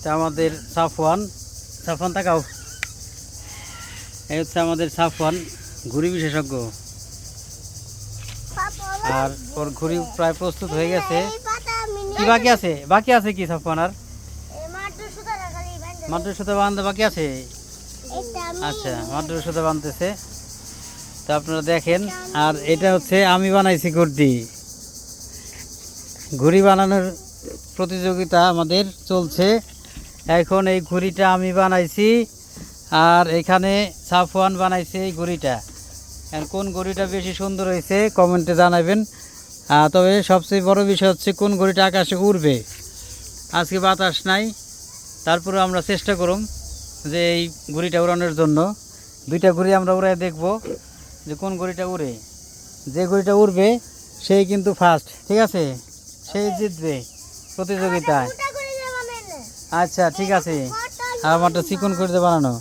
তা আমাদের সাফওয়ান সাফওয়ান তাকাও, এই হচ্ছে আমাদের সাফওয়ান ঘুড়ি বিশেষজ্ঞ। আর ওর ঘুড়ি প্রায় প্রস্তুত হয়ে গেছে। কি বাকি আছে? বাকি আছে কি সাফওয়ান? আর মাটির সুতো বাঁধতে বাকি আছে। আচ্ছা, মাটির সুতো বাঁধতেছে, তো আপনারা দেখেন। আর এটা হচ্ছে আমি বানাইছি ঘুড়ি। ঘুড়ি বানানোর প্রতিযোগিতা আমাদের চলছে এখন। এই ঘুড়িটা আমি বানাইছি, আর এখানে সাফওয়ান বানাইছে এই ঘুড়িটা। কোন ঘুড়িটা বেশি সুন্দর হয়েছে কমেন্টে জানাবেন। তবে সবচেয়ে বড় বিষয় হচ্ছে কোন ঘুড়িটা আকাশে উড়বে। আজকে বাতাস নাই, তারপরে আমরা চেষ্টা করুম যে এই ঘুড়িটা উড়ানোর জন্য। দুইটা ঘুড়ি আমরা উড়াই দেখব যে কোন ঘুড়িটা উড়ে। যে ঘুড়িটা উড়বে সেই কিন্তু ফার্স্ট, ঠিক আছে? সেই জিতবে প্রতিযোগিতায়। আচ্ছা ঠিক আছে, আর আমারটা চিকন করে বানানো।